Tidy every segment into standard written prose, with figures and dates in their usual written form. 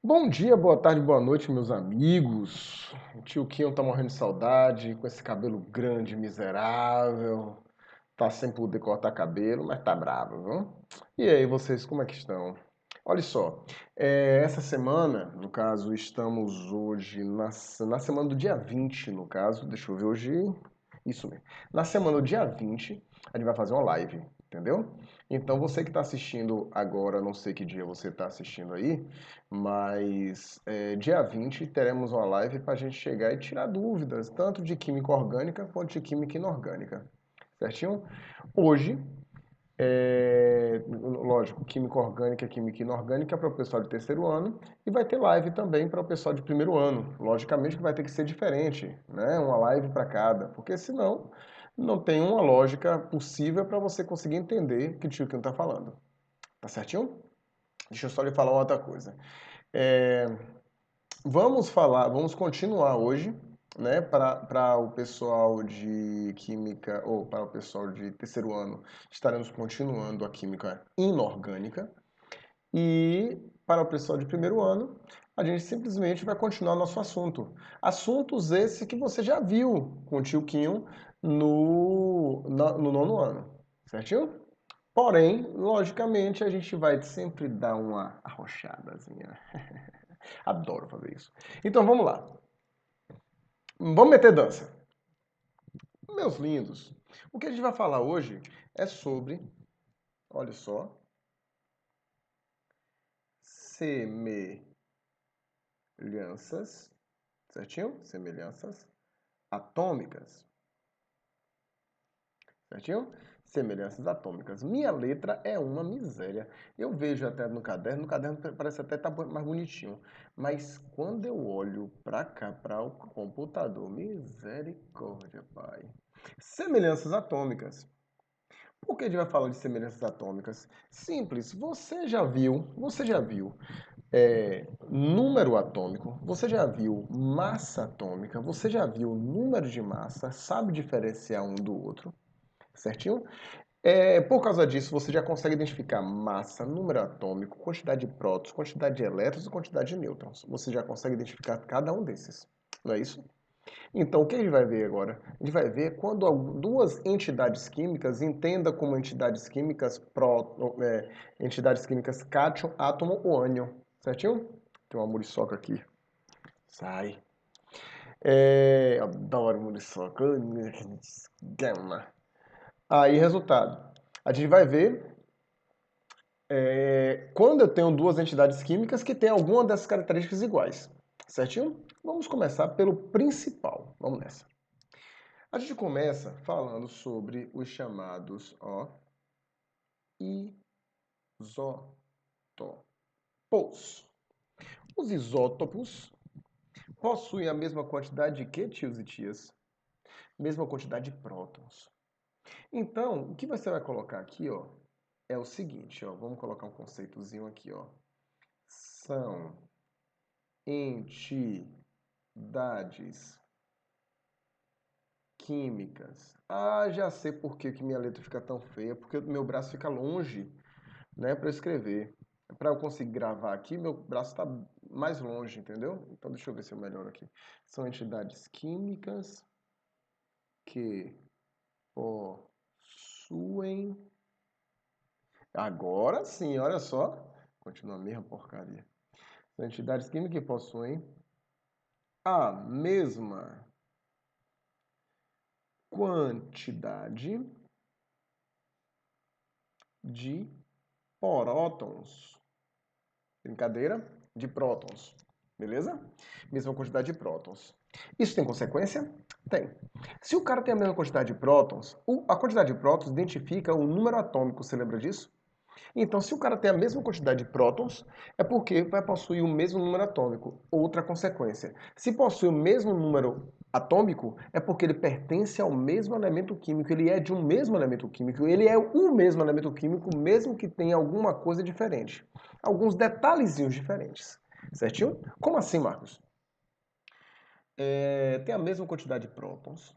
Bom dia, boa tarde, boa noite, meus amigos. O tio Kion tá morrendo de saudade, com esse cabelo grande, miserável. Tá sem poder cortar cabelo, mas tá bravo, viu? E aí, vocês, como é que estão? Olha só, essa semana, no caso, estamos hoje na semana do dia 20, no caso, deixa eu ver hoje, isso mesmo. Na semana do dia 20, a gente vai fazer uma live, entendeu? Então, você que está assistindo agora, não sei que dia você está assistindo aí, mas dia 20 teremos uma live para a gente chegar e tirar dúvidas, tanto de química orgânica quanto de química inorgânica, certinho? Hoje, lógico, química orgânica, química inorgânica para o pessoal de terceiro ano e vai ter live também para o pessoal de primeiro ano. Logicamente que vai ter que ser diferente, né? Uma live para cada, porque senão não tem uma lógica possível para você conseguir entender o que o tio Kim está falando. Tá certinho? Deixa eu só lhe falar uma outra coisa. É, vamos continuar hoje, né, para o pessoal de química, ou para o pessoal de terceiro ano, estaremos continuando a química inorgânica. E para o pessoal de primeiro ano, a gente simplesmente vai continuar nosso assunto. Assuntos esse que você já viu com o tio Quinho no nono ano, certinho? Porém, logicamente, a gente vai sempre dar uma arrochadazinha. Adoro fazer isso. Então vamos lá. Vamos meter dança. Meus lindos, o que a gente vai falar hoje é sobre, olha só, semelhanças, certinho? Semelhanças atômicas, certinho? Semelhanças atômicas. Minha letra é uma miséria. Eu vejo até no caderno parece até estar mais bonitinho. Mas quando eu olho para cá, para o computador, misericórdia, pai. Semelhanças atômicas. Por que a gente vai falar de semelhanças atômicas? Simples, você já viu número atômico, você já viu massa atômica, você já viu número de massa, sabe diferenciar um do outro, certinho? Por causa disso, você já consegue identificar massa, número atômico, quantidade de prótons, quantidade de elétrons e quantidade de nêutrons. Você já consegue identificar cada um desses, não é isso? Então, o que a gente vai ver agora? A gente vai ver quando duas entidades químicas, entenda como entidades químicas cátion, átomo ou ânion, certinho? Tem uma muriçoca aqui. Sai. Adoro muriçoca. Gama. Aí, resultado. A gente vai ver quando eu tenho duas entidades químicas que têm alguma dessas características iguais, certinho? Vamos começar pelo principal. Vamos nessa. A gente começa falando sobre os chamados isótopos. Os isótopos possuem a mesma quantidade de quê, tios e tias? Mesma quantidade de prótons. Então, o que você vai colocar aqui, é o seguinte, vamos colocar um conceitozinho aqui, São entidades químicas. Ah, já sei por que minha letra fica tão feia, porque o meu braço fica longe, né, para escrever. Para eu conseguir gravar aqui, meu braço está mais longe, entendeu? Então deixa eu ver se eu melhoro aqui. São entidades químicas que possuem. Agora sim, olha só. Continua a mesma porcaria. São entidades químicas que possuem a mesma quantidade de prótons. Brincadeira? De prótons. Beleza? Mesma quantidade de prótons. Isso tem consequência? Tem. Se o cara tem a mesma quantidade de prótons, a quantidade de prótons identifica o número atômico, você lembra disso? Então, se o cara tem a mesma quantidade de prótons, é porque vai possuir o mesmo número atômico. Outra consequência. Se possui o mesmo número atômico, é porque ele pertence ao mesmo elemento químico, ele é de um mesmo elemento químico, ele é o mesmo elemento químico, mesmo que tenha alguma coisa diferente. Alguns detalhezinhos diferentes. Certinho? Como assim, Marcos? Tem a mesma quantidade de prótons.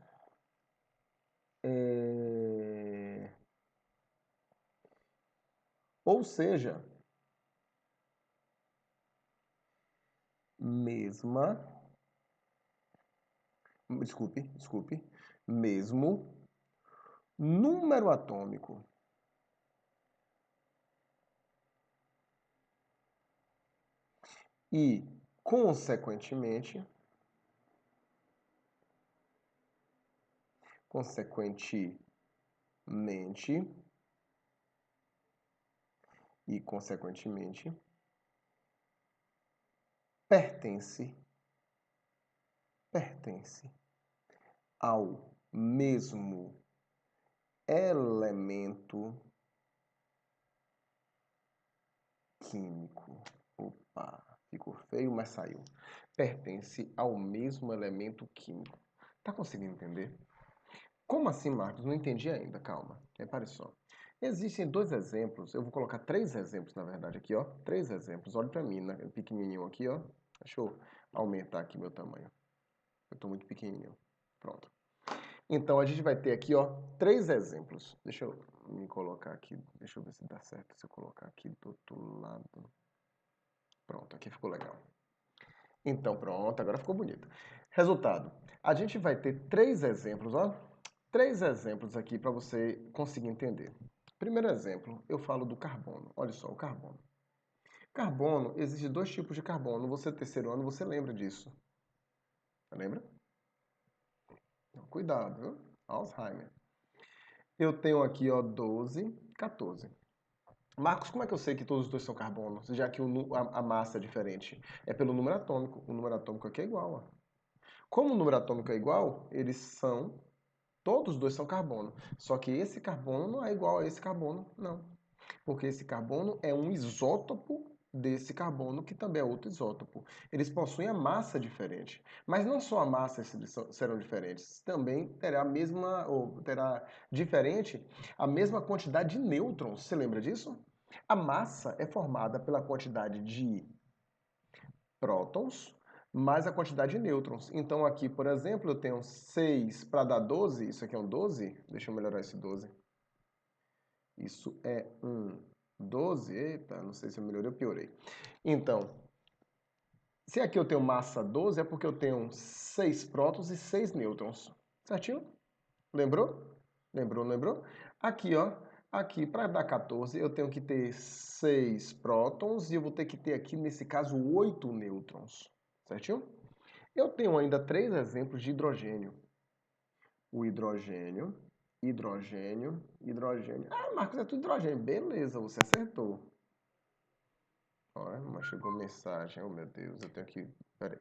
Ou seja, mesma, desculpe, mesmo número atômico. E, consequentemente, pertence ao mesmo elemento químico. Opa, ficou feio, mas saiu. Pertence ao mesmo elemento químico. Tá conseguindo entender? Como assim, Marcos? Não entendi ainda, calma. Repare só. Existem dois exemplos, eu vou colocar 3 exemplos, na verdade, aqui, ó. 3 exemplos, olha pra mim, né? Pequenininho aqui, ó. Deixa eu aumentar aqui meu tamanho. Eu tô muito pequenininho. Pronto. Então, a gente vai ter aqui, ó, 3 exemplos. Deixa eu me colocar aqui, deixa eu ver se dá certo se eu colocar aqui do outro lado. Pronto, aqui ficou legal. Então, pronto, agora ficou bonito. Resultado, a gente vai ter 3 exemplos, ó. 3 exemplos aqui para você conseguir entender. Primeiro exemplo, eu falo do carbono. Olha só, o carbono. Carbono, existe 2 tipos de carbono. Você, terceiro ano, você lembra disso. Lembra? Então, cuidado, viu? Alzheimer. Eu tenho aqui, ó, 12, 14. Marcos, como é que eu sei que todos os dois são carbono? Já que a massa é diferente. É pelo número atômico. O número atômico aqui é igual, ó. Como o número atômico é igual, todos os dois são carbono. Só que esse carbono não é igual a esse carbono, não. Porque esse carbono é um isótopo desse carbono, que também é outro isótopo. Eles possuem a massa diferente. Mas não só a massa serão diferentes, também terá a mesma, ou terá diferente a mesma quantidade de nêutrons. Você lembra disso? A massa é formada pela quantidade de prótons mais a quantidade de nêutrons. Então aqui, por exemplo, eu tenho 6 para dar 12, isso aqui é um 12, deixa eu melhorar esse 12. Isso é um 12, eita, não sei se eu melhorei ou piorei. Então, se aqui eu tenho massa 12, é porque eu tenho 6 prótons e 6 nêutrons. Certinho? Lembrou? Lembrou? Aqui, ó, aqui para dar 14, eu tenho que ter 6 prótons e eu vou ter que ter aqui, nesse caso, 8 nêutrons. Certinho? Eu tenho ainda 3 exemplos de hidrogênio. O hidrogênio, hidrogênio. Ah, Marcos, é tudo hidrogênio. Beleza, você acertou. Olha, mas chegou mensagem. Oh, meu Deus, eu tenho que... Peraí.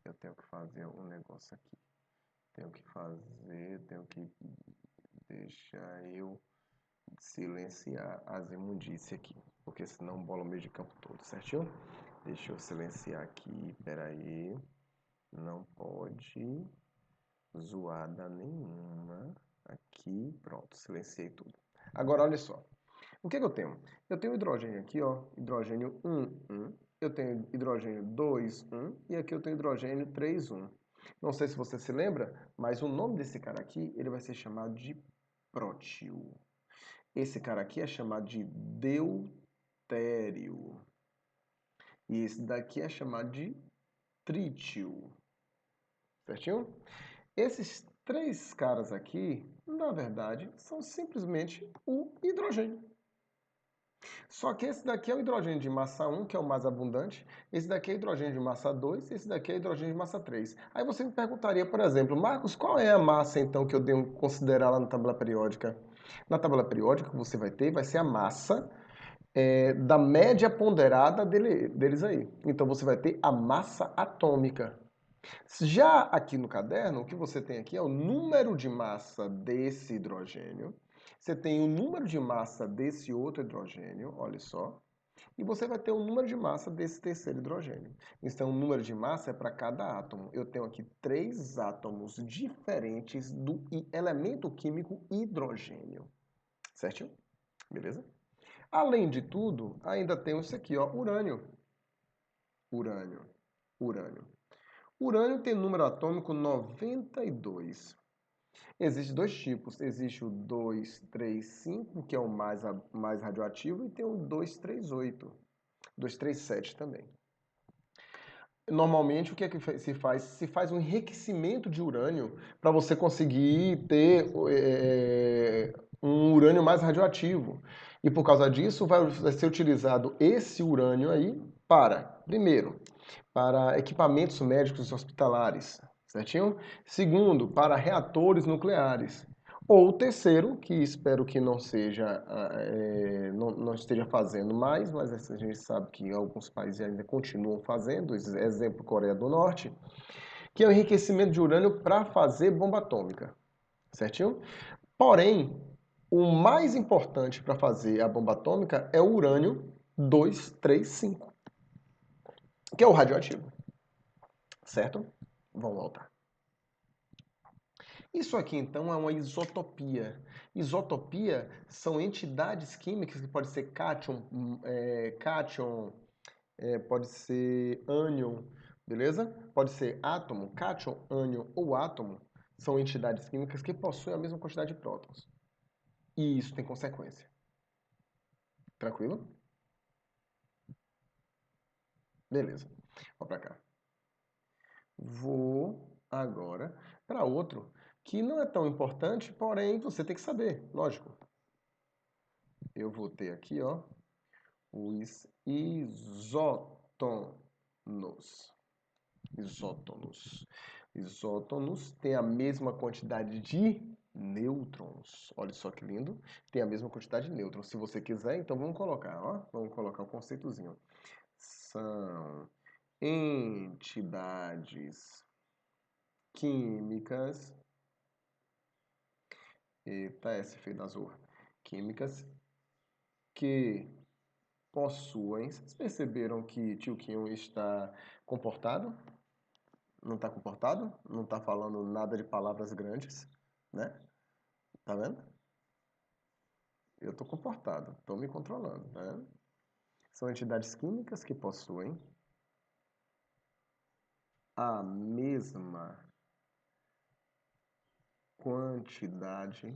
Eu tenho que fazer um negócio aqui. Tenho que deixar eu silenciar as imundícias aqui. Porque senão bola o meio de campo todo, certinho? Deixa eu silenciar aqui, peraí. Não pode zoada nenhuma. Aqui, pronto, silenciei tudo. Agora, olha só. O que eu tenho? Eu tenho hidrogênio aqui, ó, hidrogênio 1, 1. Eu tenho hidrogênio 2, 1. E aqui eu tenho hidrogênio 3, 1. Não sei se você se lembra, mas o nome desse cara aqui, ele vai ser chamado de prótio. Esse cara aqui é chamado de deutério. E esse daqui é chamado de trítio. Certinho? Esses 3 caras aqui, na verdade, são simplesmente o hidrogênio. Só que esse daqui é o hidrogênio de massa 1, que é o mais abundante. Esse daqui é o hidrogênio de massa 2, esse daqui é o hidrogênio de massa 3. Aí você me perguntaria, por exemplo, Marcos, qual é a massa então que eu devo considerar lá na tabela periódica? Na tabela periódica que você vai ser a massa da média ponderada deles aí. Então você vai ter a massa atômica. Já aqui no caderno, o que você tem aqui é o número de massa desse hidrogênio. Você tem o número de massa desse outro hidrogênio, olha só. E você vai ter o número de massa desse terceiro hidrogênio. Então, o número de massa é para cada átomo. Eu tenho aqui 3 átomos diferentes do elemento químico hidrogênio. Certinho? Beleza? Além de tudo, ainda tem isso aqui, ó, urânio. Urânio. Urânio. Urânio tem número atômico 92. Existem 2 tipos. Existe o 235, que é o mais radioativo, e tem o 238. 237 também. Normalmente, o que é que se faz? Se faz um enriquecimento de urânio para você conseguir ter um urânio mais radioativo. E por causa disso, vai ser utilizado esse urânio aí para, primeiro, para equipamentos médicos hospitalares, certinho? Segundo, para reatores nucleares. Ou terceiro, que espero que não seja, não esteja fazendo mais, mas a gente sabe que alguns países ainda continuam fazendo, exemplo Coreia do Norte, que é o enriquecimento de urânio para fazer bomba atômica, certinho? Porém, o mais importante para fazer a bomba atômica é o urânio 235, que é o radioativo, certo? Vamos voltar. Isso aqui, então, é uma isotopia. Isotopia são entidades químicas que pode ser cátion, cátion, pode ser ânion, beleza? Pode ser átomo, cátion, ânion ou átomo. São entidades químicas que possuem a mesma quantidade de prótons. E isso tem consequência. Tranquilo? Beleza. Vou para cá. Vou agora para outro que não é tão importante, porém você tem que saber, lógico. Eu vou ter aqui, ó, os isótonos. Isótonos. Isótonos têm a mesma quantidade de nêutrons. Olha só que lindo. Tem a mesma quantidade de nêutrons. Se você quiser, então vamos colocar, ó. Vamos colocar o conceitozinho. São entidades químicas. Eita, S feio da zorra. Químicas que possuem. Vocês perceberam que tio Kim está comportado? Não está comportado? Não está falando nada de palavras grandes, né? Tá vendo? Eu estou comportado, estou me controlando, tá vendo? São entidades químicas que possuem a mesma quantidade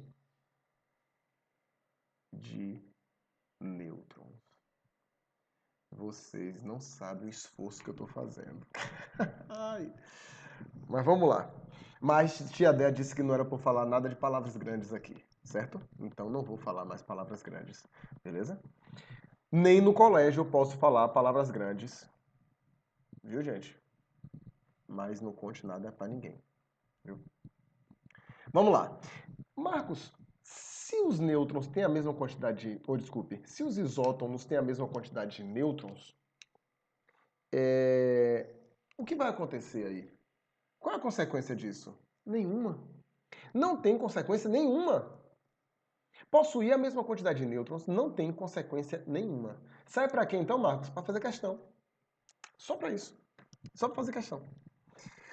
de nêutrons. Vocês não sabem o esforço que eu estou fazendo. Ai. Mas vamos lá. Mas tia Déia disse que não era por falar nada de palavras grandes aqui, certo? Então não vou falar mais palavras grandes, beleza? Nem no colégio eu posso falar palavras grandes, viu, gente? Mas não conte nada pra ninguém, viu? Vamos lá. Marcos, se os nêutrons têm a mesma quantidade de... Ou desculpe, se os isótons têm a mesma quantidade de nêutrons, o que vai acontecer aí? Qual é a consequência disso? Nenhuma. Não tem consequência nenhuma. Possuir a mesma quantidade de nêutrons não tem consequência nenhuma. Sai para quê então, Marcos? Para fazer questão. Só para isso. Só para fazer questão.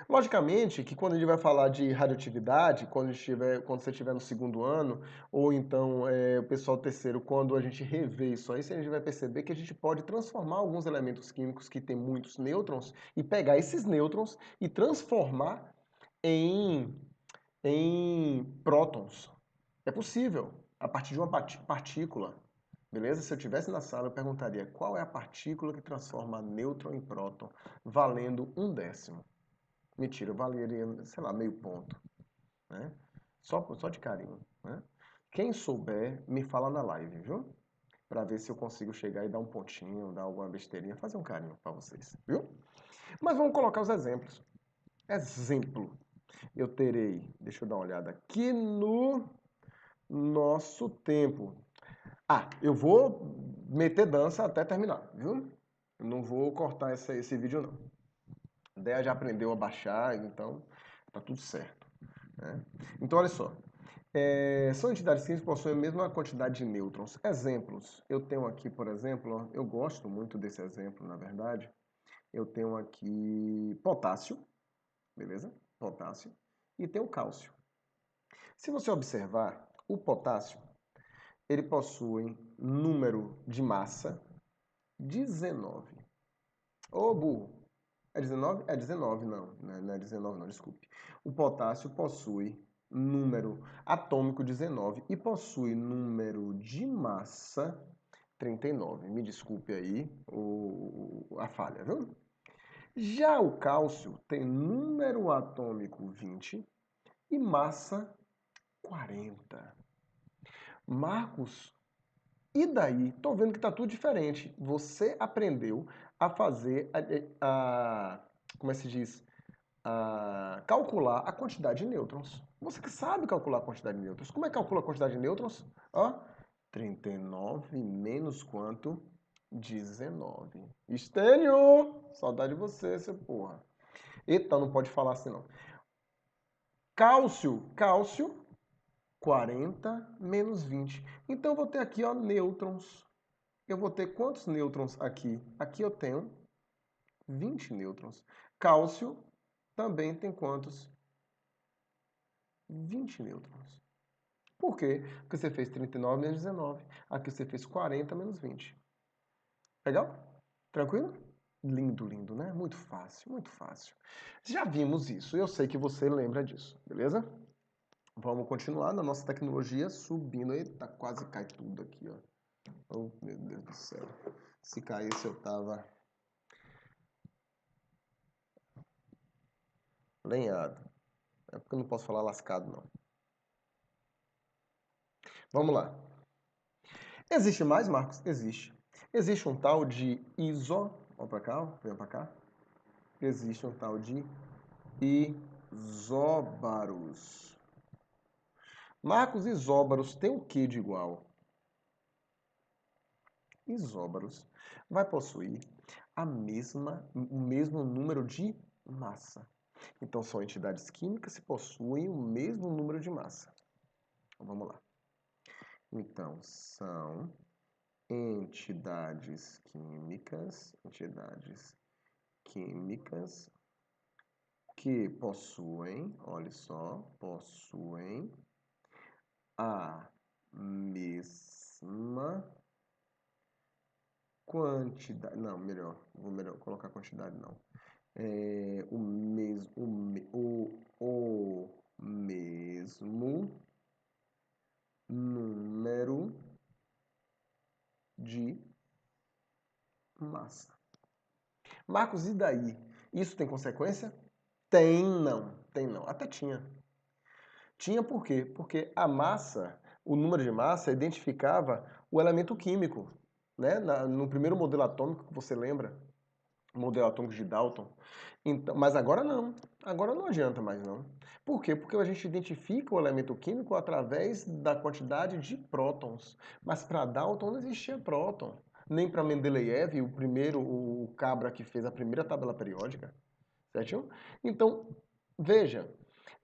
Logicamente que quando a gente vai falar de radioatividade, quando você estiver no segundo ano, ou então o pessoal terceiro, quando a gente rever isso aí, a gente vai perceber que a gente pode transformar alguns elementos químicos que têm muitos nêutrons e pegar esses nêutrons e transformar em, em prótons. É possível, a partir de uma partícula. Beleza? Se eu estivesse na sala, eu perguntaria qual é a partícula que transforma nêutron em próton, valendo 1/10. Mentira, valeria, sei lá, meio ponto. Né? Só de carinho. Né? Quem souber, me fala na live, viu? Pra ver se eu consigo chegar e dar um pontinho, dar alguma besteirinha, fazer um carinho pra vocês, viu? Mas vamos colocar os exemplos. Exemplo. Eu terei, deixa eu dar uma olhada aqui no nosso tempo. Ah, eu vou meter dança até terminar, viu? Eu não vou cortar esse vídeo, não. A ideia já aprendeu a baixar, então tá tudo certo. Né? Então, olha só. São entidades químicas que possuem a mesma quantidade de nêutrons. Exemplos. Eu tenho aqui, por exemplo, ó, eu gosto muito desse exemplo, na verdade. Eu tenho aqui potássio, beleza? Potássio. E tenho cálcio. Se você observar, o potássio, ele possui número de massa 19. Ô, burro. É 19? É 19, não. Não é 19, não, desculpe. O potássio possui número atômico 19 e possui número de massa 39. Me desculpe aí a falha, viu? Já o cálcio tem número atômico 20 e massa 40. Marcos, e daí? Tô vendo que tá tudo diferente. Você aprendeu a fazer como é que se diz? A calcular a quantidade de nêutrons. Você que sabe calcular a quantidade de nêutrons. Como é que calcula a quantidade de nêutrons? Ó, 39 menos quanto? 19. Estênio! Saudade de você, seu porra. Eita, não pode falar assim não. Cálcio, 40 menos 20. Então eu vou ter aqui, ó, nêutrons. Eu vou ter quantos nêutrons aqui? Aqui eu tenho 20 nêutrons. Cálcio também tem quantos? 20 nêutrons. Por quê? Porque você fez 39 menos 19. Aqui você fez 40 menos 20. Legal? Tranquilo? Lindo, lindo, né? Muito fácil, muito fácil. Já vimos isso. Eu sei que você lembra disso, beleza? Vamos continuar na nossa tecnologia subindo. Eita, quase cai tudo aqui, ó. Oh, meu Deus do céu. Se caísse eu tava lenhado. É porque eu não posso falar lascado, não. Vamos lá. Existe mais, Marcos? Existe. Existe um tal de Vamos pra cá, ó. Vem pra cá. Existe um tal de isóbaros. Marcos, isóbaros tem o que de igual? Isóbaros vai possuir o mesmo número de massa. Então, são entidades químicas que possuem o mesmo número de massa. Então, vamos lá. Então, são entidades químicas que possuem, olha só, possuem a mesma quantidade. Não, vou melhor colocar quantidade não. O mesmo número de massa. Marcos, e daí? Isso tem consequência? Tem não. Até tinha. Tinha por quê? Porque a massa, o número de massa, identificava o elemento químico. Né? No primeiro modelo atômico, que você lembra, o modelo atômico de Dalton. Então, mas agora não. Agora não adianta mais não. Por quê? Porque a gente identifica o elemento químico através da quantidade de prótons. Mas para Dalton não existia próton. Nem para Mendeleev, o cabra que fez a primeira tabela periódica. Certo? Então, veja,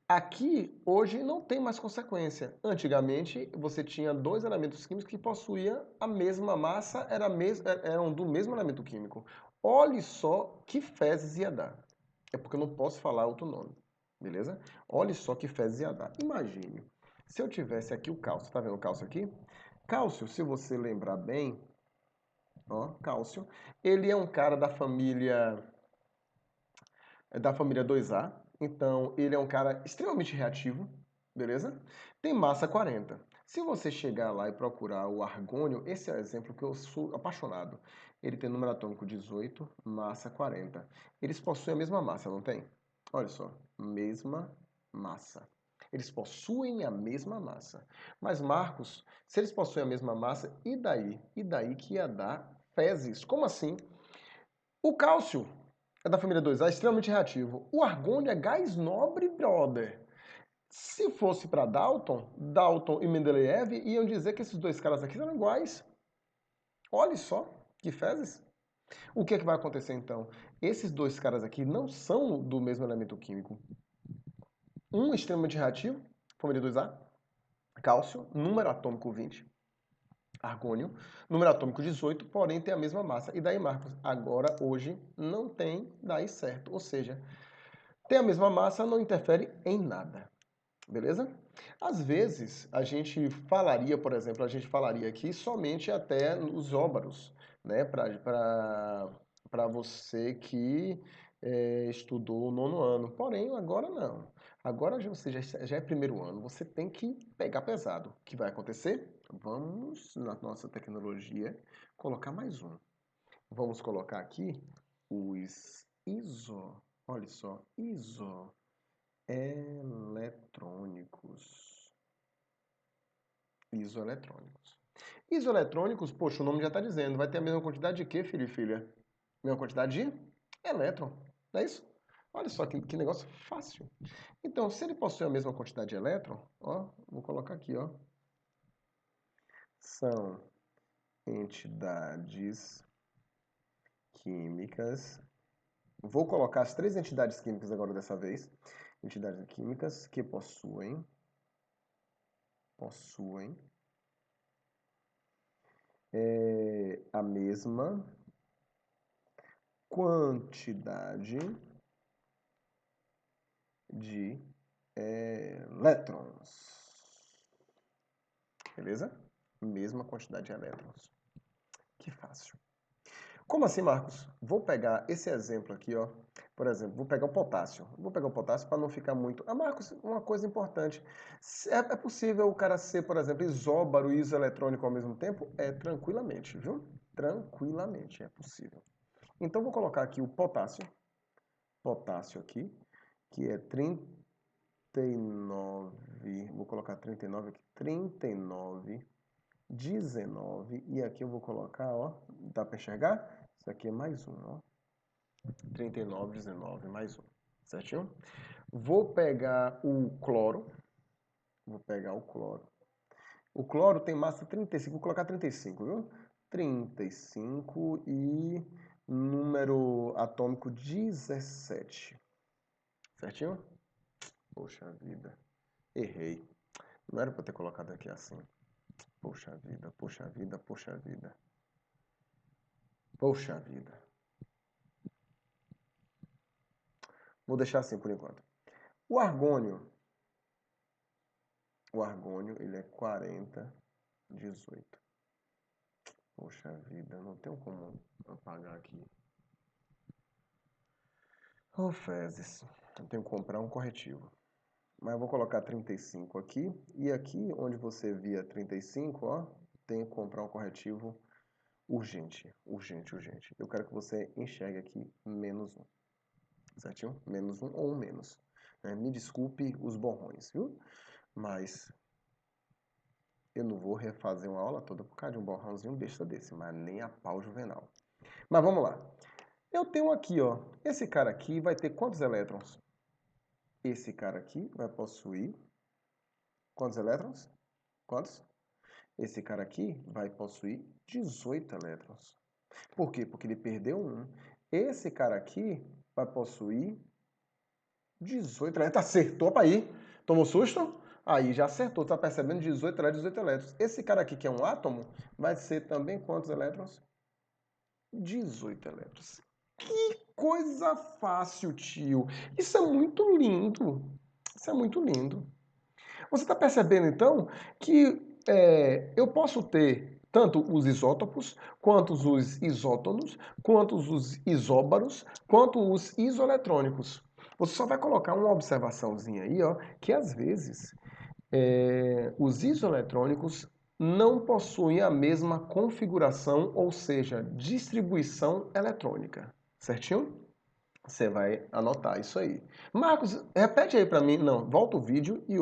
aqui, hoje, não tem mais consequência. Antigamente, você tinha dois elementos químicos que possuíam a mesma massa, eram do mesmo elemento químico. Olhe só que fezes ia dar. É porque eu não posso falar outro nome, beleza? Olhe só que fezes ia dar. Imagine, se eu tivesse aqui o cálcio, tá vendo o cálcio aqui? Cálcio, se você lembrar bem, ó, cálcio, ele é um cara da família 2A. Então, ele é um cara extremamente reativo, beleza? Tem massa 40. Se você chegar lá e procurar o argônio, esse é o exemplo que eu sou apaixonado. Ele tem número atômico 18, massa 40. Eles possuem a mesma massa, não tem? Olha só, mesma massa. Eles possuem a mesma massa. Mas, Marcos, se eles possuem a mesma massa, e daí? E daí que ia dar fezes? Como assim? O cálcio é da família 2A, extremamente reativo. O argônio é gás nobre, brother. Se fosse para Dalton e Mendeleev iam dizer que esses dois caras aqui eram iguais. Olha só, que fezes. O que é que vai acontecer então? Esses dois caras aqui não são do mesmo elemento químico. Um extremamente reativo, família 2A, cálcio, número atômico 20. Argônio, número atômico 18, porém tem a mesma massa. E daí, Marcos, agora, hoje, não tem daí certo. Ou seja, tem a mesma massa, não interfere em nada. Beleza? Às vezes, a gente falaria, por exemplo, a gente falaria aqui somente até os óbaros, né? Para você que estudou o nono ano. Porém, agora não. Agora você já é primeiro ano, você tem que pegar pesado. O que vai acontecer? Vamos, na nossa tecnologia, colocar mais um. Vamos colocar aqui os olha só, isoeletrônicos. Isoeletrônicos. Isoeletrônicos, poxa, o nome já está dizendo, vai ter a mesma quantidade de quê, filho e filha? Mesma quantidade de elétron, não é isso? Olha só que negócio fácil. Então, se ele possui a mesma quantidade de elétron, ó, vou colocar aqui, ó. São entidades químicas. Vou colocar as 3 entidades químicas agora dessa vez. Entidades químicas que possuem a mesma quantidade de elétrons. Beleza? Mesma quantidade de elétrons. Que fácil. Como assim, Marcos? Vou pegar esse exemplo aqui, ó. Por exemplo, vou pegar o potássio. Vou pegar o potássio para não ficar muito... Ah, Marcos, uma coisa importante. É possível o cara ser, por exemplo, isóbaro e isoeletrônico ao mesmo tempo? É, tranquilamente, viu? Tranquilamente, é possível. Então, vou colocar aqui o potássio. Potássio aqui, que é 39... Vou colocar 39 aqui. 39... 19, e aqui eu vou colocar, ó, dá para enxergar? Isso aqui é mais um, ó. 39, 19, mais um, certinho? Vou pegar o cloro, O cloro tem massa 35, vou colocar 35, viu? 35 e número atômico 17, certinho? Poxa vida, errei. Não era para ter colocado aqui assim. Poxa vida, poxa vida, poxa vida. Poxa vida. Vou deixar assim por enquanto. O argônio, ele é 40, 18. Poxa vida, não tenho como apagar aqui. Oh, fezes. Eu tenho que comprar um corretivo. Mas eu vou colocar 35 aqui. E aqui, onde você via 35, ó, tenho que comprar um corretivo urgente. Urgente, urgente. Eu quero que você enxergue aqui menos 1. Certinho? Menos 1 ou 1 menos. Me desculpe os borrões, viu? Mas eu não vou refazer uma aula toda por causa de um borrãozinho besta desse, mas nem a pau juvenal. Mas vamos lá. Eu tenho aqui, ó, esse cara aqui vai ter quantos elétrons? Esse cara aqui vai possuir quantos elétrons? Quantos? Esse cara aqui vai possuir 18 elétrons. Por quê? Porque ele perdeu um. Esse cara aqui vai possuir 18 elétrons. Acertou para aí. Tomou susto? Aí já acertou. Tá percebendo? 18 elétrons, 18 elétrons. Esse cara aqui, que é um átomo, vai ser também quantos elétrons? 18 elétrons. Que coisa fácil, tio. Isso é muito lindo. Isso é muito lindo. Você está percebendo, então, que eu posso ter tanto os isótopos, quanto os isótonos, quanto os isóbaros, quanto os isoeletrônicos. Você só vai colocar uma observaçãozinha aí, ó, que às vezes os isoeletrônicos não possuem a mesma configuração, ou seja, distribuição eletrônica. Certinho? Você vai anotar isso aí. Marcos, repete aí para mim. Não, volta o vídeo e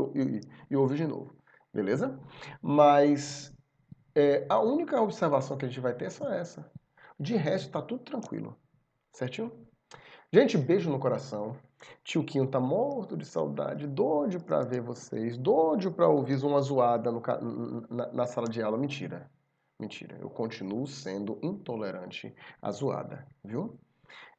ouve de novo. Beleza? Mas a única observação que a gente vai ter é só essa. De resto, tá tudo tranquilo. Certinho? Gente, beijo no coração. Tio Quinho tá morto de saudade, doido pra ver vocês, doido pra ouvir uma zoada na sala de aula. Mentira. Mentira. Eu continuo sendo intolerante à zoada, viu?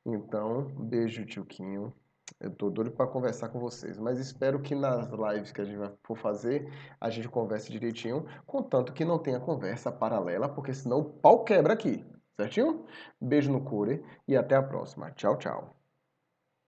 Então, beijo, tio Quinho. Eu tô doido para conversar com vocês, mas espero que nas lives que a gente vai for fazer, a gente converse direitinho, contanto que não tenha conversa paralela, porque senão o pau quebra aqui, certinho? Beijo no core e até a próxima. Tchau, tchau.